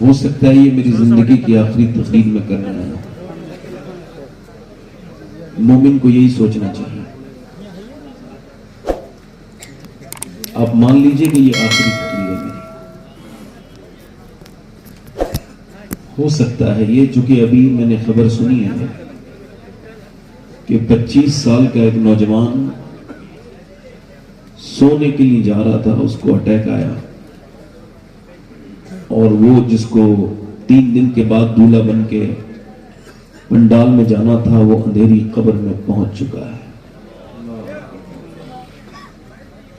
ہو سکتا ہے یہ میری زندگی کی آخری تقریر میں کرنا ہے. مومن کو یہی سوچنا چاہیے. آپ مان لیجئے کہ یہ آخری تقریر ہے میری. ہو سکتا ہے یہ، چونکہ ابھی میں نے خبر سنی ہے کہ 25 سال کا ایک نوجوان سونے کے لیے جا رہا تھا، اس کو اٹیک آیا، اور وہ جس کو 3 دن کے بعد دولہا بن کے پنڈال میں جانا تھا، وہ اندھیری قبر میں پہنچ چکا ہے.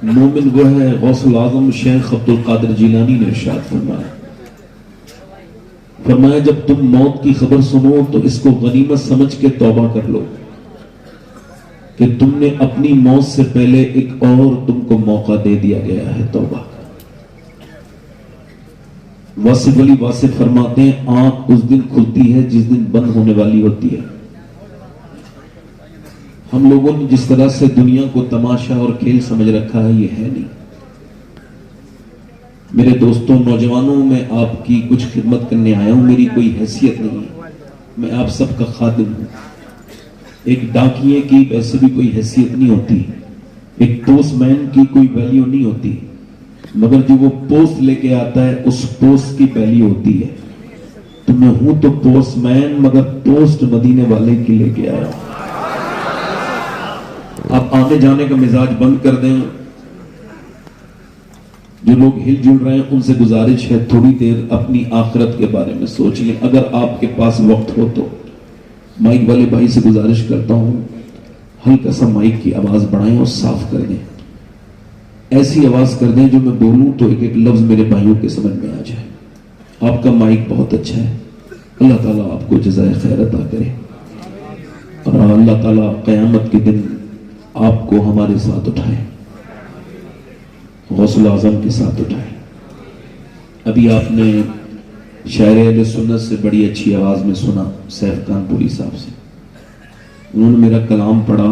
مومن وہ ہے، غوث العظم شیخ عبد القادر جیلانی نے ارشاد فرمایا جب تم موت کی خبر سنو تو اس کو غنیمت سمجھ کے توبہ کر لو کہ تم نے اپنی موت سے پہلے ایک اور تم کو موقع دے دیا گیا ہے توبہ کا. واصف علی واصف فرماتے ہیں آنکھ اس دن کھلتی ہے جس دن بند ہونے والی ہوتی ہے. ہم لوگوں نے جس طرح سے دنیا کو تماشا اور کھیل سمجھ رکھا ہے، یہ ہے نہیں. میرے دوستوں، نوجوانوں، میں آپ کی کچھ خدمت کرنے آیا ہوں. میری کوئی حیثیت نہیں ہے، میں آپ سب کا خادم ہوں. ایک ڈاکیے کی ویسے بھی کوئی حیثیت نہیں ہوتی، ایک پوسٹ مین کی کوئی ویلیو نہیں ہوتی، مگر جو وہ پوسٹ لے کے آتا ہے اس پوسٹ کی ویلیو ہوتی ہے. تو میں ہوں تو پوسٹ مین، مگر پوسٹ مدینے والے کی لے کے آیا. آپ آنے جانے کا مزاج بند کر دیں. جو لوگ ہل جل رہے ہیں ان سے گزارش ہے تھوڑی دیر اپنی آخرت کے بارے میں سوچ لیں. اگر آپ کے پاس وقت ہو تو مائک والے بھائی سے گزارش کرتا ہوں ہلکا سا مائک کی آواز بڑھائیں اور صاف کر دیں. ایسی آواز کر دیں جو میں بولوں تو ایک ایک لفظ میرے بھائیوں کے سمجھ میں آ جائے. آپ کا مائک بہت اچھا ہے. اللہ تعالیٰ آپ کو جزائے خیر عطا کرے، اور اللہ تعالیٰ قیامت کے دن آپ کو ہمارے ساتھ اٹھائے، غوث العظم کے ساتھ اٹھائے. ابھی آپ نے شاعر اہل سنت سے بڑی اچھی آواز میں سنا، سیف خان پوری صاحب سے. انہوں نے میرا کلام پڑھا،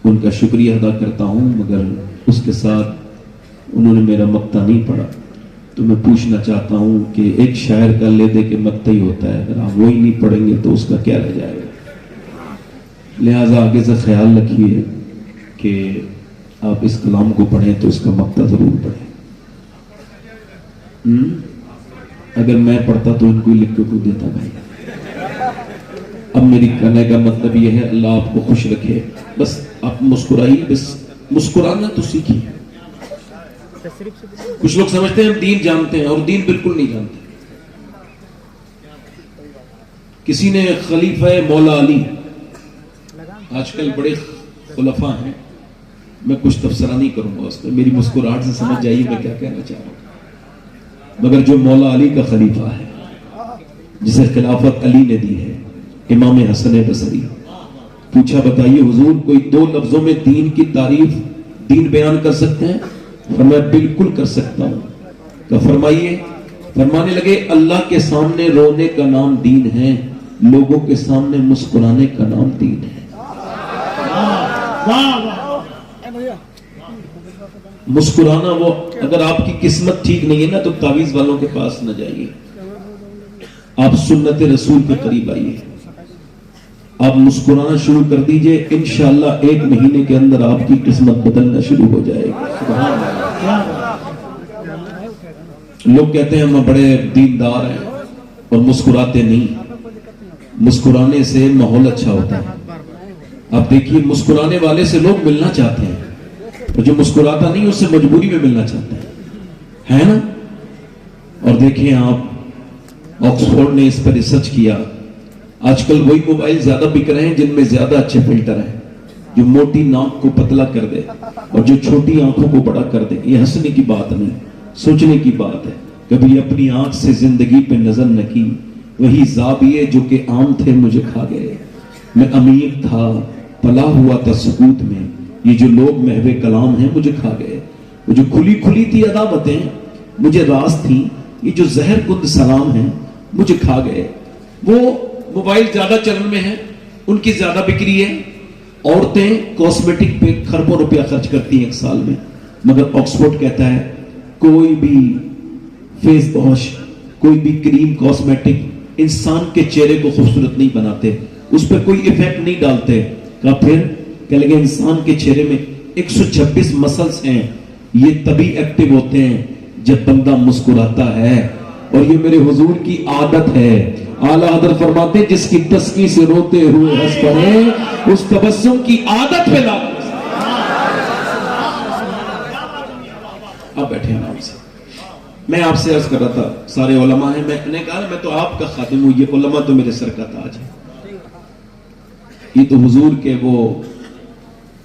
ان کا شکریہ ادا کرتا ہوں، مگر اس کے ساتھ انہوں نے میرا مقطع نہیں پڑھا. تو میں پوچھنا چاہتا ہوں کہ ایک شاعر کا لے دے کے مقطع ہی ہوتا ہے، اگر آپ وہی نہیں پڑھیں گے تو اس کا کیا رہ جائے گا. لہٰذا آگے سے خیال رکھیے کہ آپ اس کلام کو پڑھیں تو اس کا مقطع ضرور پڑھیں. اگر میں پڑھتا تو ان کو لکھ کے کو دیتا بھائی. اب میری کہنے کا مطلب یہ ہے اللہ آپ کو خوش رکھے. بس آپ مسکرائیے، بس مسکرانا تو سیکھیے. کچھ لوگ سمجھتے ہیں ہم دین جانتے ہیں، اور دین بالکل نہیں جانتے. کسی نے خلیفہ مولا علی، آج کل بڑے خلفاء ہیں، میں کچھ تبصرہ نہیں کروں گا اس پہ، میری مسکراہٹ سے سمجھ جائیے میں کیا کہنا چاہ رہا ہوں. مگر جو مولا علی کا خلیفہ ہے، جسے خلافت علی نے دی ہے، امام حسن بصری، پوچھا بتائیے حضور کوئی 2 لفظوں میں دین کی تعریف، دین بیان کر سکتے ہیں؟ فرمایا بالکل کر سکتا ہوں. تو فرمائیے. فرمانے لگے اللہ کے سامنے رونے کا نام دین ہے، لوگوں کے سامنے مسکرانے کا نام دین ہے. مسکرانا، وہ اگر آپ کی قسمت ٹھیک نہیں ہے نا تو تعویذ والوں کے پاس نہ جائیے، آپ سنت رسول کے قریب آئیے، آپ مسکرانا شروع کر دیجئے. انشاءاللہ 1 مہینے کے اندر آپ کی قسمت بدلنا شروع ہو جائے گی. سبحان اللہ. لوگ کہتے ہیں ہم بڑے دیندار ہیں اور مسکراتے نہیں. مسکرانے سے ماحول اچھا ہوتا ہے. آپ دیکھیے مسکرانے والے سے لوگ ملنا چاہتے ہیں، اور جو مسکراتا نہیں اس سے مجبوری میں ملنا چاہتے ہیں، ہے نا. اور دیکھیں آپ، آکسفورڈ نے اس پر ریسرچ کیا. آج کل وہی موبائل زیادہ بک رہے ہیں جن میں زیادہ اچھے فلٹر ہیں، جو موٹی ناک کو پتلا کر دے اور جو چھوٹی آنکھوں کو بڑا کر دے. یہ ہنسنے کی بات نہیں، سوچنے کی بات ہے. کبھی اپنی آنکھ سے زندگی پہ نظر نہ کی، وہی زاویے جو کہ عام تھے مجھے کھا گئے. میں امیر تھا، پلا ہوا تھا سکوت میں، یہ جو لوگ محو کلام ہیں مجھے کھا گئے. وہ جو کھلی کھلی تھی عداوتیں مجھے راز تھی، یہ جو زہر کند سلام ہیں مجھے کھا گئے. وہ موبائل زیادہ چلن میں ہیں، ان کی زیادہ بکری ہے. عورتیں کاسمیٹک پہ خربوں روپیہ خرچ کرتی ہیں 1 سال میں، مگر آکسفورڈ کہتا ہے کوئی بھی فیس واش، کوئی بھی کریم کاسمیٹک انسان کے چہرے کو خوبصورت نہیں بناتے, اس پر کوئی ایفیکٹ نہیں ڈالتے. کہا پھر کہ لگے انسان کے چہرے میں 126 مسلز ہیں, یہ تبھی ایکٹیو ہوتے ہیں جب بندہ مسکراتا ہے, اور یہ میرے حضور کی عادت ہے. اعلیٰ حضرت فرماتے ہیں جس کی تسکی سے روتے ہوئے ہنس پڑے اس تبسم کی عادت پہ لاؤ. اب بیٹھے آرام سے. میں آپ سے عرض کر رہا تھا سارے علماء ہیں, میں نے کہا میں تو آپ کا خادم ہوں, یہ علماء تو میرے سر کا تاج ہے. یہ تو حضور کے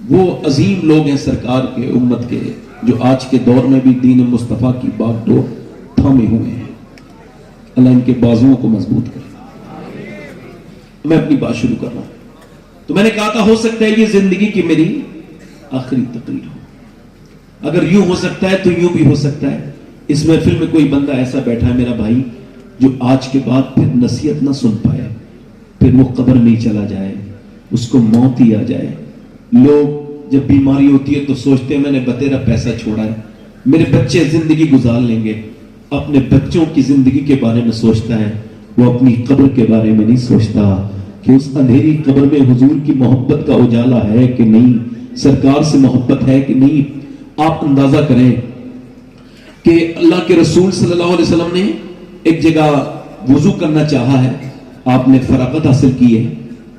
وہ عظیم لوگ ہیں سرکار کے امت کے, جو آج کے دور میں بھی دین مصطفیٰ کی بات ڈور تھامے ہوئے ہیں. اللہ ان کے بازوؤں کو مضبوط کرے. میں اپنی بات شروع کر رہا ہوں. تو میں نے کہا تھا ہو سکتا ہے یہ زندگی کی میری آخری تقریر ہو. اگر یوں ہو سکتا ہے تو یوں بھی ہو سکتا ہے اس محفل میں کوئی بندہ ایسا بیٹھا ہے میرا بھائی جو آج کے بعد پھر نصیحت نہ سن پائے, پھر وہ قبر نہیں چلا جائے, اس کو موت ہی آ جائے. لوگ جب بیماری ہوتی ہے تو سوچتے ہیں میں نے بتیرا پیسہ چھوڑا ہے, میرے بچے زندگی گزار لیں گے. اپنے بچوں کی زندگی کے بارے میں سوچتا ہے, وہ اپنی قبر کے بارے میں نہیں سوچتا کہ اس اندھیری قبر میں حضور کی محبت کا اجالا ہے کہ نہیں, سرکار سے محبت ہے کہ نہیں. آپ اندازہ کریں کہ اللہ کے رسول صلی اللہ علیہ وسلم نے ایک جگہ وضو کرنا چاہا ہے, آپ نے فراغت حاصل کی ہے.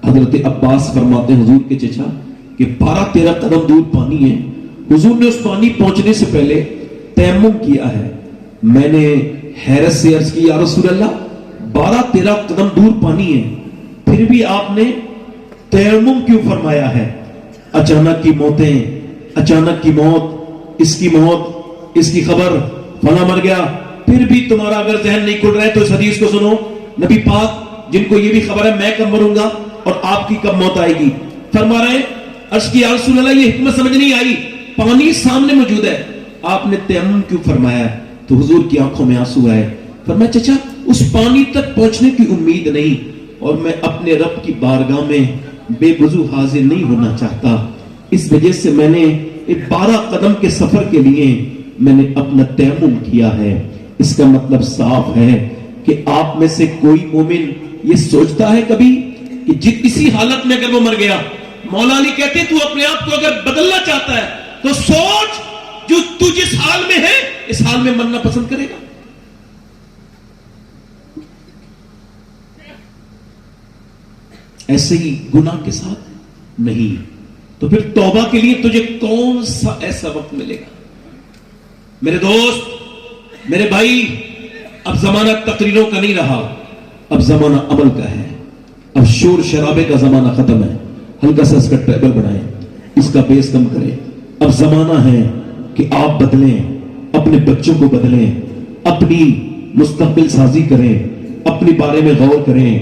حضرت عباس فرماتے ہیں حضور کے چچا کہ 12-13 قدم دور پانی ہے. حضور نے اس پانی پہنچنے سے پہلے تیمم کیا ہے. میں نے حیرت سے عرض کی یا رسول اللہ 12-13 قدم دور پانی ہے, پھر بھی آپ نے تیمم کیوں فرمایا ہے؟ اچانک کی موتیں, اچانک کی موت, اس کی موت, اس کی خبر, فلاں مر گیا, پھر بھی تمہارا اگر ذہن نہیں کھل رہا ہے تو اس حدیث کو سنو. نبی پاک جن کو یہ بھی خبر ہے میں کب مروں گا اور آپ کی کب موت آئے گی, فرما رہے ہیں عرض کی یا رسول اللہ یہ حکمت سمجھ نہیں آئی, پانی سامنے موجود ہے, آپ نے تیمم کیوں فرمایا؟ تو حضور کی آنکھوں میں آنسو آئے. فرمایا چچا اس پانی تک پہنچنے کی امید نہیں, اور میں اپنے رب کی بارگاہ میں بے وضو حاضر نہیں ہونا چاہتا, اس وجہ سے میں نے 12 قدم کے سفر کے لیے میں نے اپنا تیمم کیا ہے. اس کا مطلب صاف ہے کہ آپ میں سے کوئی مومن یہ سوچتا ہے کبھی کہ اسی حالت میں اگر وہ مر گیا, مولا علی کہتے ہیں تو اپنے آپ کو اگر بدلنا چاہتا ہے تو سوچ جو تو جس حال میں ہے اس حال میں مرنا پسند کرے گا. ایسے ہی گناہ کے ساتھ نہیں, تو پھر توبہ کے لیے تجھے کون سا ایسا وقت ملے گا؟ میرے دوست, میرے بھائی, اب زمانہ تقریروں کا نہیں رہا, اب زمانہ عمل کا ہے. اب شور شرابے کا زمانہ ختم ہے. ہلکا سا اس کا ٹیبل بنائیں, اس کا بیس کم کریں. اب زمانہ ہے کہ آپ بدلیں, اپنے بچوں کو بدلیں, اپنی مستقبل سازی کریں, اپنے بارے میں غور کریں.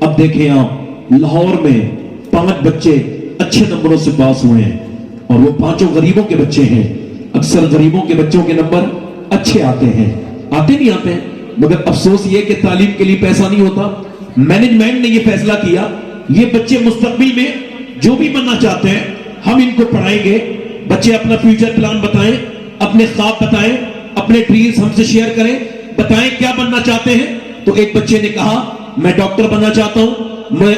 اب دیکھیں آپ لاہور میں 5 بچے اچھے نمبروں سے پاس ہوئے ہیں, اور وہ 5 غریبوں کے بچے ہیں. اکثر غریبوں کے بچوں کے نمبر اچھے آتے ہیں, آتے نہیں آتے ہیں, مگر افسوس یہ کہ تعلیم کے لیے پیسہ نہیں ہوتا. مینجمنٹ نے یہ فیصلہ کیا یہ بچے مستقبل میں جو بھی بننا چاہتے ہیں ہم ان کو پڑھائیں گے. بچے اپنا فیوچر پلان بتائیں, اپنے خواب بتائیں, اپنے ڈریمز ہم سے شیئر کریں, بتائیں کیا بننا چاہتے ہیں. تو ایک بچے نے کہا میں ڈاکٹر بننا چاہتا ہوں,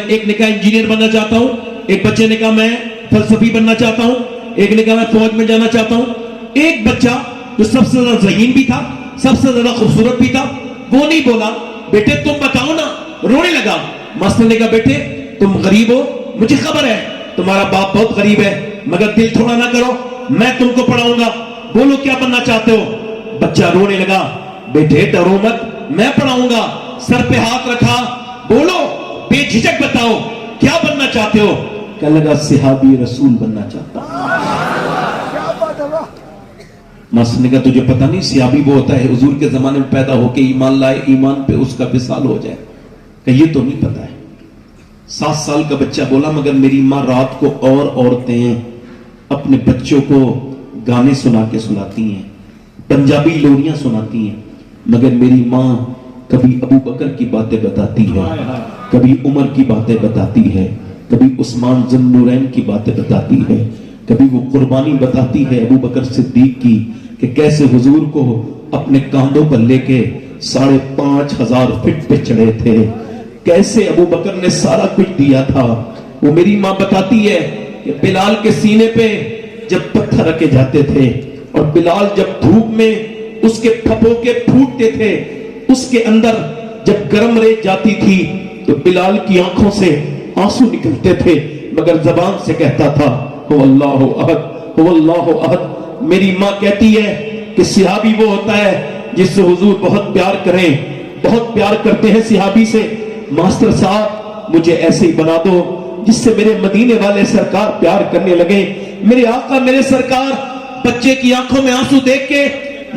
ایک نے کہا انجینئر بننا چاہتا ہوں, ایک بچے نے کہا میں فلسفی بننا چاہتا ہوں, ایک نے کہا میں فوج میں جانا چاہتا ہوں. ایک بچہ جو سب سے زیادہ ذہین بھی تھا, سب سے زیادہ خوبصورت بھی تھا, وہ نہیں بولا بیٹے تم بتاؤ نا, رونے لگا. ماسٹر نے کہا بیٹے تم غریب ہو, مجھے خبر ہے تمہارا باپ بہت غریب ہے, مگر دل تھوڑا نہ کرو, میں تم کو پڑھاؤں گا, بولو کیا بننا چاہتے ہو. بچہ رونے لگا, بیٹے ڈرو مت, میں پڑھاؤں گا. سر پہ ہاتھ رکھا, بولو بے جھجک بتاؤ کیا بننا چاہتے ہو. کہنے لگا صحابی رسول بننا چاہتا ہوں. ماسٹر نے کہا تجھے پتا نہیں صحابی وہ ہوتا ہے حضور کے زمانے میں پیدا ہو کے ایمان لائے, ایمان پہ اس کا وصال ہو جائے. کہ یہ تو نہیں پتا ہے. 7 سال کا بچہ بولا مگر میری ماں رات کو اور عورتیں اپنے بچوں کو گانے سنا کے سناتی ہیں, پنجابی لوریاں سناتی ہیں, مگر میری ماں کبھی ابو بکر کی باتیں بتاتی ہے, کبھی عمر کی باتیں بتاتی ہے, کبھی عثمان ذو النورین کی باتیں بتاتی ہے, کبھی وہ قربانی بتاتی ہے ابو بکر صدیق کی کہ کیسے حضور کو اپنے کاندھوں پر لے کے 5,500 فٹ پہ چڑھے تھے. کیسے ابو بکر نے سارا کچھ دیا تھا. وہ میری ماں بتاتی ہے کہ بلال کے سینے پہ جب پتھر رکھے جاتے تھے اور بلال جب دھوپ میں اس کے پھپھوکے پھوٹتے تھے, اس کے اندر جب گرم ریت جاتی تھی تو بلال کی آنکھوں سے آنسو نکلتے تھے, مگر زبان سے کہتا تھا هو اللہ احد, هو اللہ احد. میری ماں کہتی ہے کہ صحابی وہ ہوتا ہے جس سے حضور بہت پیار کریں, بہت پیار کرتے ہیں صحابی سے. ماسٹر صاحب مجھے ایسے ہی بنا دو جس سے میرے مدینے والے سرکار پیار کرنے لگے. میرے آقا میرے سرکار بچے کی آنکھوں میں آنسو دیکھ کے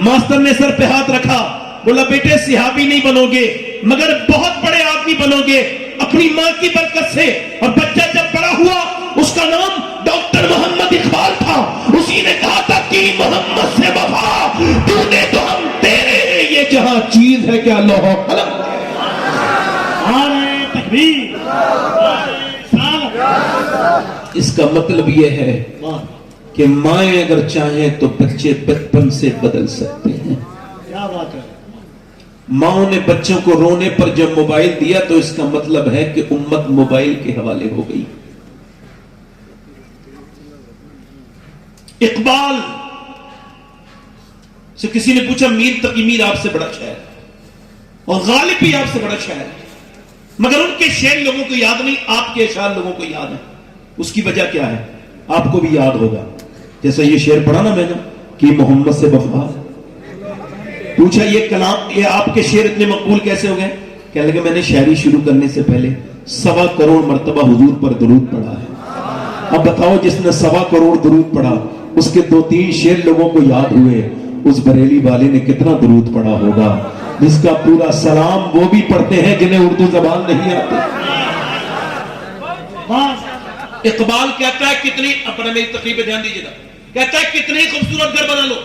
ماسٹر نے سر پہ ہاتھ رکھا, بولا بیٹے صحابی نہیں بنو گے مگر بہت بڑے آدمی بنو گے اپنی ماں کی برکت سے. اور بچہ جب بڑا ہوا اس کا نام ڈاکٹر محمد اقبال تھا. اسی نے کہا تھا کہ محمد سے وفا تو نے تو ہم تیرے ہیں, یہ جہاں چیز ہے کیا لوہ قلم. اس کا مطلب یہ ہے کہ مائیں اگر چاہیں تو بچے بچپن سے بدل سکتے ہیں. کیا بات ہے. ماں نے بچوں کو رونے پر جب موبائل دیا تو اس کا مطلب ہے کہ امت موبائل کے حوالے ہو گئی. اقبال سے کسی نے پوچھا میر تقی میر آپ سے بڑا شاعر اور غالب بھی آپ سے بڑا شاعر, مگر ان کے شعر لوگوں کو یاد نہیں, آپ کے اشعار لوگوں کو یاد ہیں. اس کی وجہ کیا ہے آپ کو بھی یاد ہوگا. جیسا یہ شعر پڑھا نا میں نے کہ محمد سے وفا, پوچھا یہ کلام یہ آپ کے شعر اتنے مقبول کیسے ہو گئے؟ کہنے لگے میں نے شاعری شروع کرنے سے پہلے 1.25 کروڑ مرتبہ حضور پر درود پڑھا ہے. اب بتاؤ جس نے 1.25 کروڑ درود پڑھا اس کے 2-3 شعر لوگوں کو یاد ہوئے, اس بریلی والے نے کتنا درود پڑھا ہوگا جس کا پورا سلام وہ بھی پڑھتے ہیں جنہیں اردو زبان نہیں آتی. اقبال کہتا ہے کتنی, اپنا میری تقریب پہ دھیان دیجیے گا, کہتا ہے کتنی خوبصورت گھر بنا لو,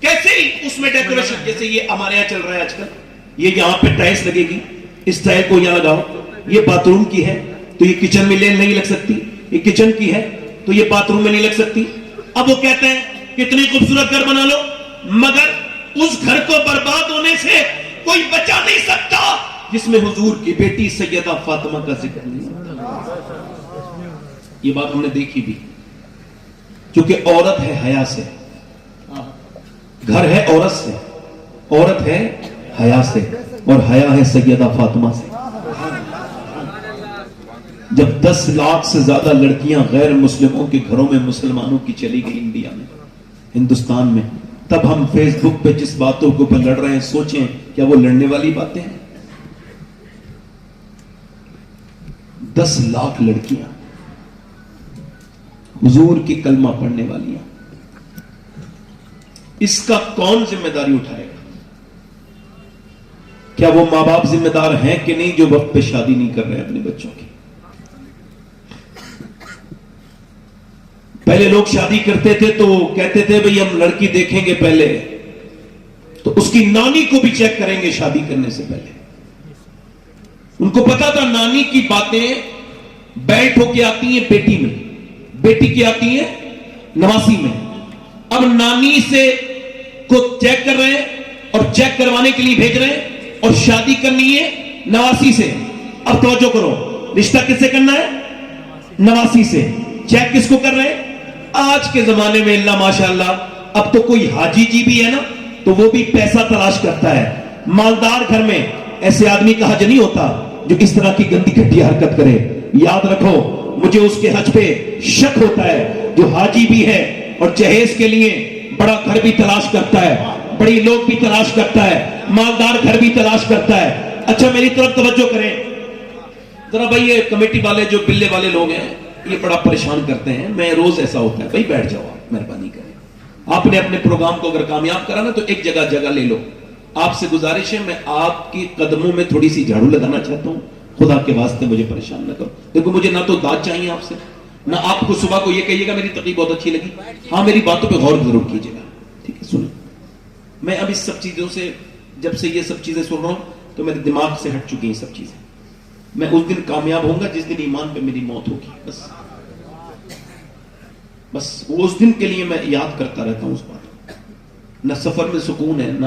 کیسے ہی اس میں ڈیکوریشن, جیسے یہ ہمارے یہاں چل رہا ہے آج کل, یہ یہاں پہ ٹائلس لگے گی, اس ٹائل کو یہاں لگاؤ, یہ باتھ روم کی ہے تو یہ کچن میں نہیں لگ سکتی, یہ کچن کی ہے تو یہ باتھ روم میں نہیں لگ سکتی. اب وہ کہتے ہیں کتنی خوبصورت گھر بنا لو مگر اس گھر کو برباد ہونے سے کوئی بچا نہیں سکتا جس میں حضور کی بیٹی سیدہ فاطمہ کا ذکر نہیں. یہ بات ہم نے دیکھی بھی, کیونکہ عورت ہے حیا سے, گھر ہے عورت سے, عورت ہے حیا سے, اور حیا ہے سیدہ فاطمہ سے. جب 10 لاکھ سے زیادہ لڑکیاں غیر مسلموں کے گھروں میں مسلمانوں کی چلی گئی انڈیا میں, ہندوستان میں, تب ہم فیس بک پہ جس باتوں کو لڑ رہے ہیں سوچیں کیا وہ لڑنے والی باتیں ہیں؟ 10 لاکھ لڑکیاں حضور کی کلمہ پڑھنے والی ہیں, اس کا کون ذمہ داری اٹھائے گا؟ کیا وہ ماں باپ ذمہ دار ہیں کہ نہیں جو وقت پہ شادی نہیں کر رہے اپنے بچوں کی؟ پہلے لوگ شادی کرتے تھے تو کہتے تھے بھئی ہم لڑکی دیکھیں گے پہلے تو اس کی نانی کو بھی چیک کریں گے شادی کرنے سے پہلے. ان کو پتا تھا نانی کی باتیں بیٹھ ہو کے آتی ہیں بیٹی میں, بیٹی کی آتی ہیں نواسی میں. اب نانی سے کو چیک کر رہے ہیں اور چیک کروانے کے لیے بھیج رہے ہیں اور شادی کرنی ہے نواسی سے. اب توجہ کرو, رشتہ کس سے کرنا ہے؟ نواسی سے. چیک کس کو کر رہے ہیں؟ آج کے زمانے میں اللہ ماشاءاللہ اب تو کوئی حاجی جی بھی ہے نا تو وہ بھی پیسہ تلاش کرتا ہے. مالدار گھر میں ایسے آدمی کا حج نہیں ہوتا جو اس طرح کی گندی گھٹیا حرکت کرے. یاد رکھو مجھے اس کے حج پہ شک ہوتا ہے جو حاجی بھی ہے اور جہیز کے لیے بڑا گھر بھی تلاش کرتا ہے, بڑی لوگ بھی تلاش کرتا ہے, مالدار گھر بھی تلاش کرتا ہے. اچھا میری طرف توجہ کریں ذرا بھائی, یہ کمیٹی والے جو بلے والے لوگ ہیں یہ بڑا پریشان کرتے ہیں. میں روز ایسا ہوتا ہے بھائی بیٹھ جاؤ, آپ مہربانی کریں, آپ نے اپنے پروگرام کو اگر کامیاب کرا نا تو ایک جگہ لے لو. آپ سے گزارش ہے میں آپ کی قدموں میں تھوڑی سی جھاڑو لگانا چاہتا ہوں, خدا کے واسطے مجھے پریشان نہ کرو. دیکھو مجھے نہ تو داد چاہیے آپ سے, نہ آپ کو صبح کو یہ کہیے گا میری تقریب بہت اچھی لگی. ہاں میری باتوں پہ غور ضرور کیجیے گا, ٹھیک ہے؟ سنیں, میں اب اس سب چیزوں سے جب سے یہ سب چیزیں سن رہا ہوں تو میرے دماغ سے ہٹ چکی ہیں سب چیزیں. میں اس دن کامیاب ہوں گا جس دن ایمان پہ میری موت ہوگی. بس وہ اس دن کے لیے میں یاد کرتا رہتا ہوں اس بات. نہ سفر میں سکون ہے, نہ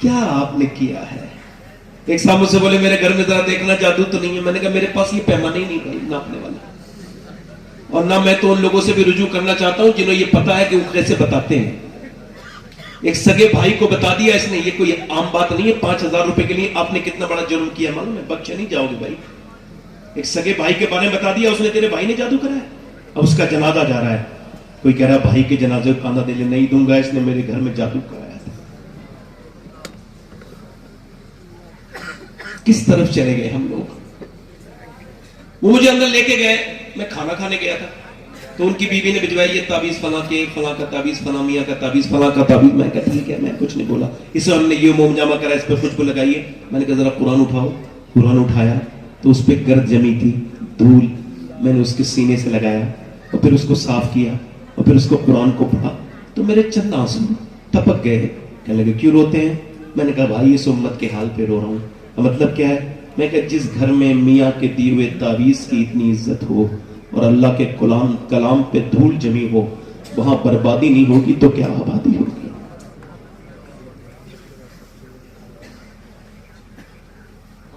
کیا آپ نے کیا ہے؟ ایک صاحب مجھ سے بولے میرے گھر میں ذرا دیکھنا جادو تو نہیں ہے. میں نے کہا میرے پاس یہ پیمانہ ہی نہیں بھائی ناپنے والا, اور نہ میں تو ان لوگوں سے بھی رجوع کرنا چاہتا ہوں جنہوں یہ پتا ہے کہ وہ کیسے بتاتے ہیں. ایک سگے بھائی کو بتا دیا اس نے, یہ کوئی عام بات نہیں ہے. 5,000 روپے کے لیے آپ نے کتنا بڑا جرم کیا معلوم ہے؟ بچے نہیں جاؤ گے بھائی. ایک سگے بھائی کے بارے میں بتا دیا اس نے, تیرے بھائی نے جادو کرا ہے. اب اس کا جنازہ جا رہا ہے, کوئی کہہ رہا ہے بھائی کے جنازے کو کاندھا دے لے, نہیں دوں گا, اس نے میرے گھر میں جادو کرایا تھا. کس طرف چلے گئے ہم لوگ؟ وہ مجھے اندر لے کے گئے, میں کھانا کھانے گیا تھا, تو ان کی بیوی نے بھجوائی یہ تعویذ فلاں کے, فلاں کا تعویذ, فلاں میاں کا تعویذ, فلاں کا تعویذ. میں کہا ٹھیک ہے, میں کچھ نہیں بولا. اس سے ہم نے یہ موم جامہ کرا, اس پہ خوشبو لگائیے. میں نے کہا ذرا قرآن اٹھاؤ. قرآن اٹھایا تو اس پہ گرد جمی تھی, دھول. میں نے اس کے سینے سے لگایا اور پھر اس کو صاف کیا اور پھر اس کو قرآن کو پڑھا, تو میرے چند آنسو ٹپک گئے. کہنے لگے کیوں روتے ہیں؟ میں نے کہا بھائی اس امت کے حال پہ رو رہا ہوں. مطلب کیا ہے؟ میں کہ جس گھر میں میاں کے دیے ہوئے تعویذ کی اتنی عزت ہو اور اللہ کے کلام پہ دھول جمی ہو, وہاں بربادی نہیں ہوگی تو کیا آبادی ہوگی؟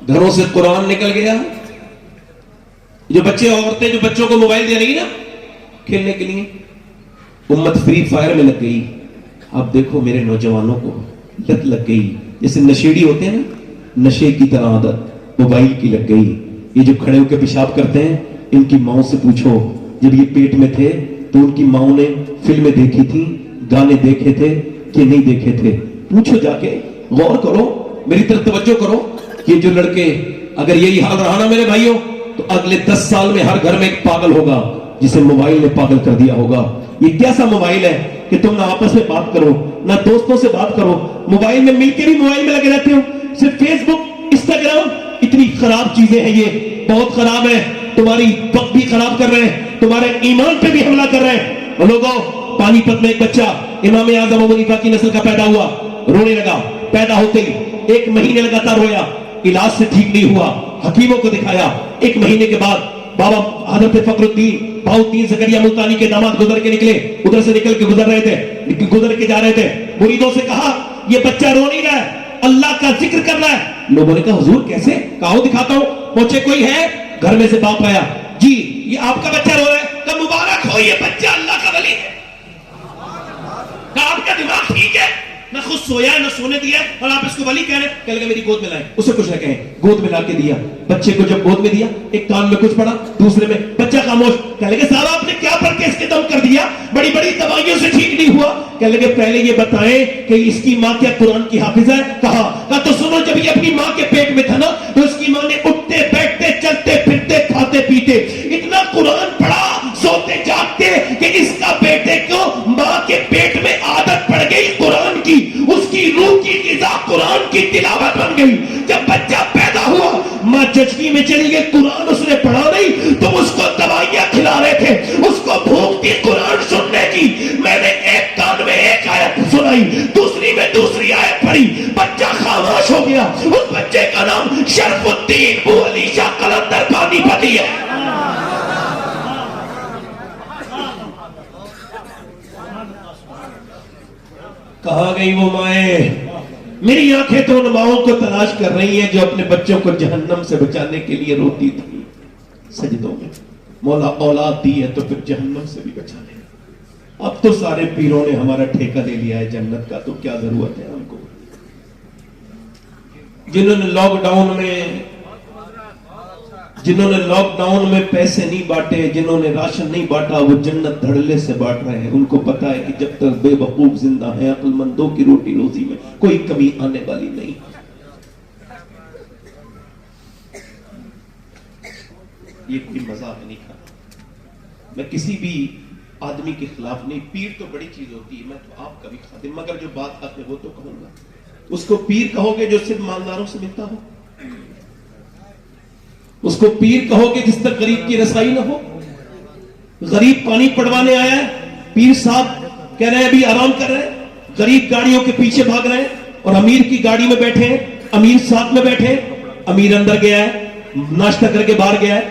گھروں سے قرآن نکل گیا. جو بچے عورتیں جو بچوں کو موبائل دے رہی نا کھیلنے کے لیے, امت فری فائر میں لگ گئی. آپ دیکھو میرے نوجوانوں کو لت لگ گئی, جیسے نشیڑی ہوتے ہیں نا, نشے کی طرح عادت موبائل کی لگ گئی. یہ جو کھڑے ہو کے پیشاب کرتے ہیں, ان کی ماؤں سے پوچھو جب یہ پیٹ میں تھے تو ان کی ماؤں نے فلمیں دیکھی تھی, گانے دیکھے تھے کہ نہیں دیکھے تھے؟ پوچھو جا کے, غور کرو, میری طرف توجہ کرو. یہ جو لڑکے اگر یہی حال رہا نا میرے بھائیوں, تو اگلے 10 سال میں ہر گھر میں ایک پاگل ہوگا جسے موبائل نے پاگل کر دیا ہوگا. یہ کیسا موبائل ہے کہ تم نہ آپس میں بات کرو نہ دوستوں سے بات کرو, موبائل میں مل کے بھی موبائل میں لگے رہتے ہو. صرف فیس بک, انسٹاگرام, اتنی خراب چیزیں ہیں, یہ بہت خراب ہے. تمہاری وقت بھی خراب کر رہے ہیں, تمہارے ایمان پہ بھی حملہ کر رہے ہیں. اور لوگوں, پانی پت میں ایک بچہ امام اعظم ابو حنیفہ کی نسل کا پیدا ہوا, رونے لگا. پیدا ہوتے ہی 1 مہینے لگاتار رویا, علاج سے ٹھیک نہیں ہوا, حکیموں کو دکھایا. 1 مہینے کے بعد بابا حضرت فخر الدین بہاؤالدین زکریا ملتانی کے داماد گزر کے نکلے, ادھر سے نکل کے گزر کے جا رہے تھے. مریدوں سے کہا یہ بچہ رو نہیں رہا ہے, اللہ کا ذکر کر رہا ہے. لوگوں نے کہا حضور کیسے؟ کہا دکھاتا ہوں. پہنچے, کوئی ہے؟ گھر میں سے باپ آیا, جی یہ آپ کا بچہ رو رہا ہے. کہا مبارک ہو, یہ بچہ اللہ کا ولی ہے. کہا آپ کا دماغ ٹھیک ہے؟ نہ خود سویا نہ سونے دیا اور آپ اس کو ولی کہہ رہے ہیں. کہنے لگے میری گود میں لائیں. اسے کچھ نہ کہیں, گود میں لا کے دیا. بچے کو جب گود میں دیا, ایک کان میں کچھ پڑا, دوسرے میں. بچہ خاموش. کہنے لگے صاحب آپ نے کیا پڑھ کے اس کے دم کر دیا, بڑی بڑی دوائیوں سے ٹھیک نہیں ہوا. کہنے لگے پہلے یہ بتائیں کہ اس کی ماں کیا قرآن کی حافظ ہے؟ کہا تو سنو, جب یہ اپنی ماں کے پیٹ میں تھا نا تو اس کی ماں نے اٹھتے بیٹھتے چلتے پھرتے کھاتے پیتے اتنا قرآن پڑھا, سوتے جاگتے, کہ اس کا بیٹے کو ماں کے پیٹ میں عادت پڑ گئی قرآن کی. اس کی روح کی غذا قرآن کی تلاوت بن گئی. جب بچہ پیدا ہوا, ماں جچگی میں چلی گئی, قرآن اس نے پڑھا نہیں, تم اس کو دوائیاں کھلا رہے تھے, اس کو بھوک تھی قرآن سننے کی. میں نے ایک کان میں ایک آیت سنائی, دوسری میں دوسری آیت پڑھی, بچہ خاموش ہو گیا. اس بچے کا نام شرف الدین بو علی شاہ قلندر پانی پتی ہے. کہا گئی وہ مائیں, میری آنکھیں تو ان ماؤں کو تلاش کر رہی ہیں جو اپنے بچوں کو جہنم سے بچانے کے لیے روتی تھی سجدوں میں. مولا اولاد دی ہے تو پھر جہنم سے بھی بچا لے. اب تو سارے پیروں نے ہمارا ٹھیکہ لے لیا ہے جنت کا, تو کیا ضرورت ہے ہم کو. جنہوں نے لاک ڈاؤن میں پیسے نہیں بانٹے, جنہوں نے راشن نہیں بانٹا, وہ جنت دھڑلے سے بانٹ رہے ہیں. ان کو پتا ہے کہ جب تک بے وقوف زندہ ہیں, عقل مندوں کی روٹی روزی میں کوئی کمی آنے والی نہیں. یہ کوئی مذاق نہیں تھا. میں کسی بھی آدمی کے خلاف نہیں. پیر تو بڑی چیز ہوتی ہے, میں تو آپ کا بھی خادم, مگر جو بات آپ نے وہ تو کہوں گا. اس کو پیر کہو گے جو صرف مالداروں سے ملتا ہو, اس کو پیر کہو گے جس تک غریب کی رسائی نہ ہو. غریب پانی پڑوانے آیا ہے, پیر صاحب کہہ رہے ہیں ابھی آرام کر رہے ہیں, غریب گاڑیوں کے پیچھے بھاگ رہے ہیں اور امیر کی گاڑی میں بیٹھے ہیں, امیر ساتھ میں بیٹھے ہیں. امیر اندر گیا ہے, ناشتہ کر کے باہر گیا ہے,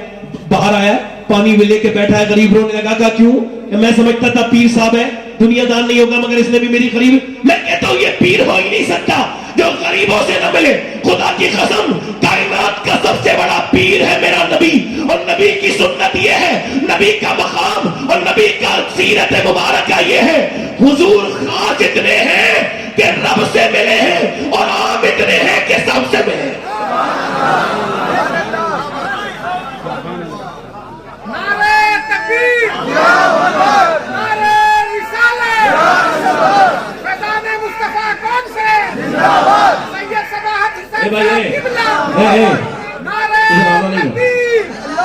باہر آیا, پانی میں لے کے بیٹھا ہے. غریب رونے لگا, کہا کیوں؟ کہ میں سمجھتا تھا پیر صاحب ہے, دنیا دار نہیں ہوگا, مگر اس نے بھی میری قریب. میں کہتا ہوں یہ پیر ہو ہی نہیں سکتا جو غریبوں سے نہ ملے. خدا کی قسم کائنات کا سب سے بڑا پیر ہے میرا نبی, اور نبی کی سنت یہ ہے, نبی کا مقام اور نبی کا سیرت مبارکہ یہ ہے, حضور خاص اتنے ہیں کہ رب سے ملے ہیں اور عام اتنے ہیں کہ سب سے ملے ہیں.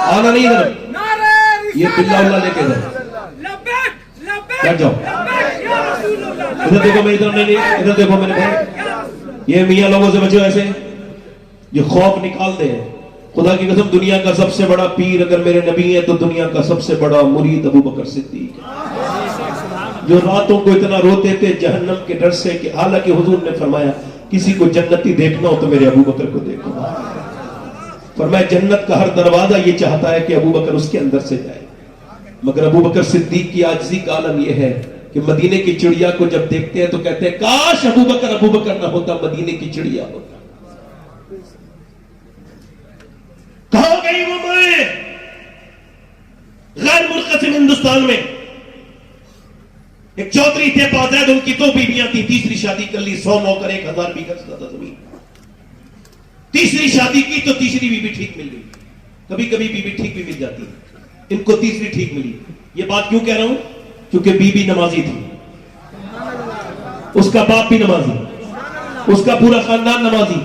آنا نہیں ادھر, یہ بلّہ اللہ لے کے ادھر جاؤ. ادھر دیکھو, میں ادھر نہیں, ادھر دیکھو میرے بھائی, یہ میاں لوگوں سے بچو ایسے یہ خوف نکال دے. خدا کی قسم دنیا کا سب سے بڑا پیر اگر میرے نبی ہے تو دنیا کا سب سے بڑا مرید ابو بکر صدیق, جو راتوں کو اتنا روتے تھے جہنم کے ڈر سے کہ حالانکہ حضور نے فرمایا کسی کو جنتی دیکھنا ہو تو میرے ابو بکر کو دیکھو. فرمایا جنت کا ہر دروازہ یہ چاہتا ہے کہ ابو بکر اس کے اندر سے جائے, مگر ابو بکر صدیق کی عاجزی کا عالم یہ ہے کہ مدینے کی چڑیا کو جب دیکھتے ہیں تو کہتے ہیں کاش ابو بکر نہ ہوتا, مدینے کی چڑیا ہوتا. کہاں گئی وہ مائیں غیر منقسم ہندوستان میں؟ ایک چودھری تھے پازید, ان کی 2 بیویاں تھی, تیسری شادی کر لی, 100 نوکر, 1000 بیگھہ سے زیادہ زمین. تیسری شادی کی تو تیسری بیوی ٹھیک مل گئی. کبھی کبھی بیوی ٹھیک بھی مل جاتی ہے, ان کو تیسری ٹھیک ملی. یہ بات کیوں کہہ رہا ہوں؟ کیونکہ بیوی نمازی تھی, اس کا باپ بھی نمازی, اس کا پورا خاندان نمازی.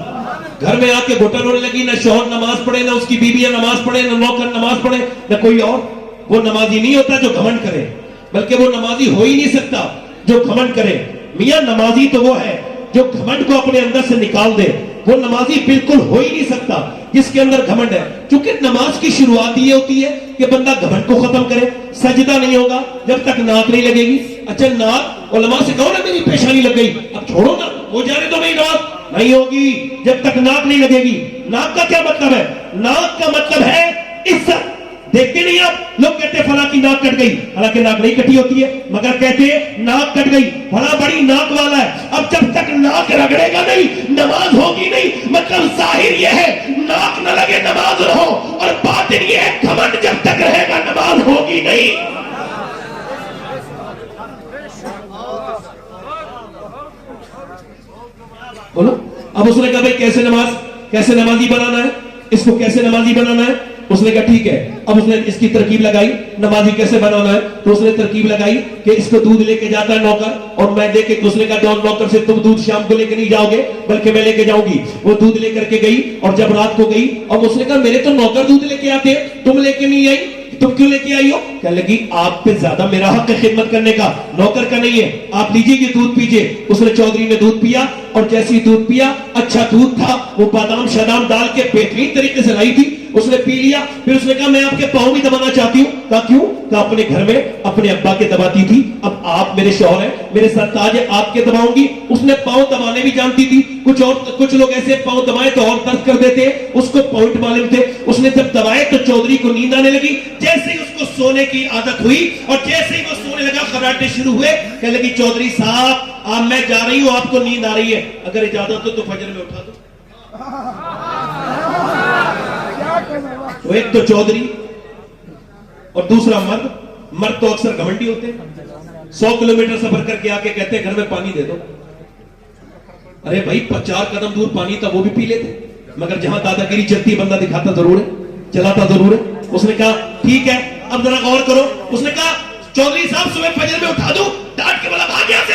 گھر میں آ کے گھٹن ہونے لگی, نہ شوہر نماز پڑھے, نہ اس کی بیویاں نماز پڑھے, نہ نوکر نماز پڑھے, نہ کوئی اور. وہ نمازی نہیں ہوتا جو گھمنڈ کرے, بلکہ وہ نمازی ہو ہی نہیں سکتا جو گھمنڈ کرے. میاں نمازی تو وہ ہے جو گھمنڈ کو اپنے اندر سے نکال دے. وہ نمازی بالکل ہو ہی نہیں سکتا جس کے اندر گھمنڈ ہے. چونکہ نماز کی شروعات یہ ہوتی ہے کہ بندہ گھمنڈ کو ختم کرے. سجدہ نہیں ہوگا جب تک ناک نہیں لگے گی. اچھا ناک, علماء سے کہو نا میری پیشانی لگ گئی, اب چھوڑو نا, ہو جانے تو میری ناک نہیں ہوگی جب تک ناک نہیں لگے گی. ناک کا کیا مطلب ہے؟ ناک کا مطلب ہے عزت. دیکھتے نہیں آپ لوگ کہتے ہیں فلاں کی ناک کٹ گئی, حالانکہ ناک نہیں کٹی ہوتی ہے, مگر کہتے ہیں ناک کٹ گئی, بڑا بڑی ناک والا ہے. اب جب تک ناک رگڑے گا نہیں نماز ہوگی نہیں. مطلب ظاہر یہ ہے ناک نہ لگے نماز نہ ہو, اور باطن یہ ہے گھمنڈ جب تک رہے گا نماز ہوگی نہیں. بولو. اب اس نے کہا بھائی کیسے نمازی بنانا ہے, اس کو کیسے نمازی بنانا ہے؟ اس نے کہا ٹھیک ہے. اب اس نے اس کی ترکیب لگائی, نمازی کیسے بنانا ہے, تو اس نے ترکیب لگائی کہ اس کو دودھ لے کے جاتا ہے نوکر, اور میں لے کے, اس نے کہا نوکر سے تم دودھ شام کو لے کے نہیں جاؤ گے بلکہ میں لے کے جاؤں گی. وہ دودھ لے کر کے گئی, اور جب رات کو گئی اور اس نے کہا میرے تو نوکر دودھ لے کے آتے, تم لے کے نہیں آئی, تم کیوں لے کے آئی ہو؟ کہنے لگی آپ پہ زیادہ میرا حق ہے خدمت کرنے کا, نوکر کا نہیں ہے, آپ لیجیے یہ دودھ پیجیے. اس نے چودھری نے دودھ پیا, اور جیسے ہی دودھ پیا, اچھا دودھ تھا, وہ بادام شادام ڈال کے بہترین طریقے سے لائی تھی, اس نے پی لیا. پھر اس نے کہا میں آپ کے پاؤں بھی دبانا چاہتی ہوں. کہا کیوں؟ کہا اپنے گھر میں اپنے ابا کے دباتی تھی, اب آپ میرے شوہر ہیں, میرے ساتھ تاج ہے, آپ کے دباؤں گی. اس نے پاؤں دبانے بھی جانتی تھی. کچھ لوگ ایسے پاؤں دبائے تو اور درد کر دیتے, اس کو پوائنٹ معلوم تھے. اس نے جب دبائے تو چودھری کو نیند آنے لگی. جیسے ہی اس کو سونے کی عادت ہوئی اور جیسے ہی وہ سونے لگا خراٹے شروع ہوئے. کہنے لگی چودھری صاحب آپ, میں جا رہی ہوں, آپ کو نیند آ رہی ہے, اگر اجازت ہو تو فجر میں اٹھا دو. ایک تو چودھری اور دوسرا مرد تو اکثر گھمنڈی ہوتے ہیں. 100 کلومیٹر سفر کر کے آ کے کہتے ہیں گھر میں پانی دے دو. ارے بھائی 4 قدم دور پانی تھا وہ بھی پی لیتے, مگر جہاں دادا گیری چلتی بندہ دکھاتا ضرور ہے, چلاتا ضرور ہے. اس نے کہا ٹھیک ہے اب ذرا غور کرو. اس نے کہا چودھری صاحب صبح فجر میں اٹھا دوں, ڈانٹ کے بولا بھاگ یہاں سے,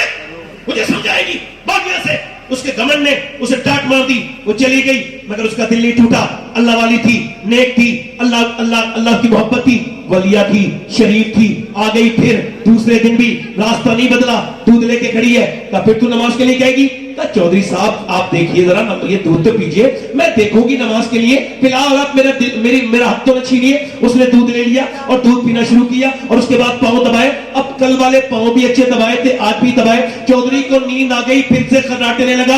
مجھے سمجھائے گی, بھاگ یہاں سے. اس کے گھمنڈ نے اسے ڈانٹ مار دی, وہ چلی گئی, مگر اس کا دل نہیں ٹوٹا. اللہ والی تھی, نیک تھی, اللہ کی محبت تھی, ولیہ تھی, شریف تھی. آ گئی پھر دوسرے دن بھی راستہ نہیں بدلا, دودھ لے کے کھڑی ہے. کہا پھر تو نماز کے لیے کہے گی؟ کہا چودھری صاحب آپ دیکھیے ذرا, یہ دودھ تو پیجیے, میں دیکھوں گی نماز کے لیے, فی الحال آپ میرا حق تو نہ چھینیے. اس نے دودھ لے لیا اور دودھ پینا شروع کیا, اور اس کے بعد پاؤں دبائے. اب کل والے پاؤں بھی اچھے دبائے تھے, آج بھی دبائے. چودھری کو نیند آ گئی, پھر سے خراٹنے لگا.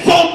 100